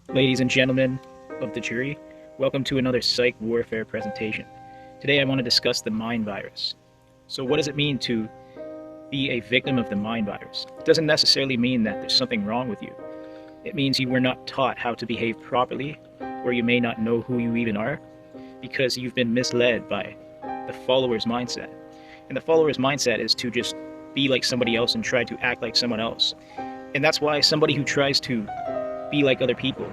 Ladies and gentlemen of the jury, welcome to another psych warfare presentation. Today I want to discuss the mind virus. So what does it mean to be a victim of the mind virus? It doesn't necessarily mean that there's something wrong with you. It means you were not taught how to behave properly, or you may not know who you even are, because you've been misled by the follower's mindset. And the follower's mindset is to just be like somebody else and try to act like someone else. And that's why somebody who tries to be like other people,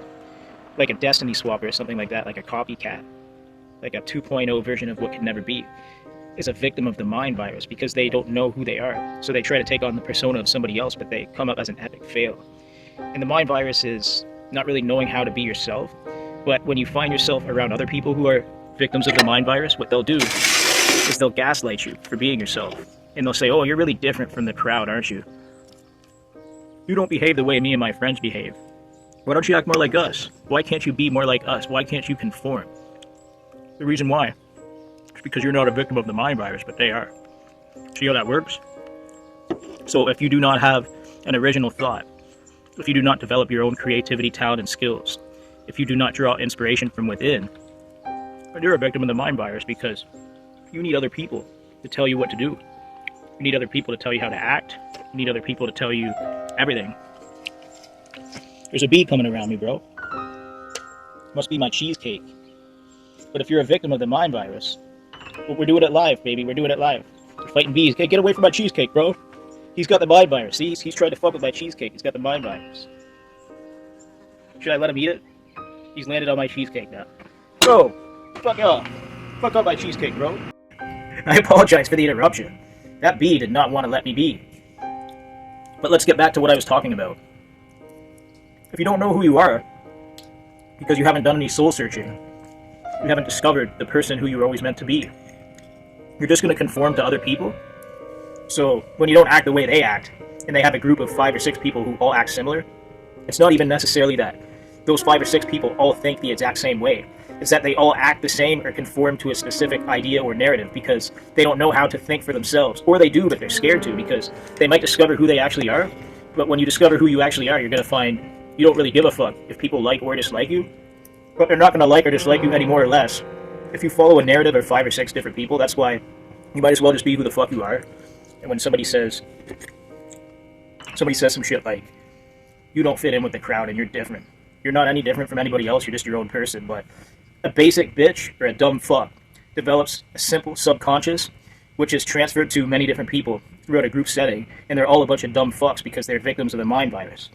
like a destiny swapper or something like that, like a copycat, like a 2.0 version of what could never be, is a victim of the mind virus because they don't know who they are. So they try to take on the persona of somebody else, but they come up as an epic fail. And the mind virus is not really knowing how to be yourself, but when you find yourself around other people who are victims of the mind virus, what they'll do is they'll gaslight you for being yourself. And they'll say, oh, you're really different from the crowd, aren't you? You don't behave the way me and my friends behave. Why don't you act more like us? Why can't you be more like us? Why can't you conform? The reason why is because you're not a victim of the mind virus, but they are. See how that works? So if you do not have an original thought, if you do not develop your own creativity, talent, and skills, if you do not draw inspiration from within, then you're a victim of the mind virus because you need other people to tell you what to do. You need other people to tell you how to act. You need other people to tell you everything. There's a bee coming around me, bro. Must be my cheesecake. But if you're a victim of the mind virus, well, we're doing it live, baby. We're doing it live. We're fighting bees. Hey, get away from my cheesecake, bro. He's got the mind virus. See, he's trying to fuck with my cheesecake. He's got the mind virus. Should I let him eat it? He's landed on my cheesecake now. Bro, fuck off. Fuck up my cheesecake, bro. I apologize for the interruption. That bee did not want to let me be. But let's get back to what I was talking about. If you don't know who you are, because you haven't done any soul searching, you haven't discovered the person who you were always meant to be, you're just going to conform to other people. So when you don't act the way they act, and they have a group of 5 or 6 people who all act similar, it's not even necessarily that those 5 or 6 people all think the exact same way. It's that they all act the same or conform to a specific idea or narrative because they don't know how to think for themselves. Or they do, but they're scared to because they might discover who they actually are. But when you discover who you actually are, you're going to find you don't really give a fuck if people like or dislike you. But they're not going to like or dislike you any more or less. If you follow a narrative of 5 or 6 different people, that's why you might as well just be who the fuck you are. And when somebody says some shit like, you don't fit in with the crowd and you're different. You're not any different from anybody else, you're just your own person. But a basic bitch or a dumb fuck develops a simple subconscious which is transferred to many different people throughout a group setting, and they're all a bunch of dumb fucks because they're victims of the mind virus.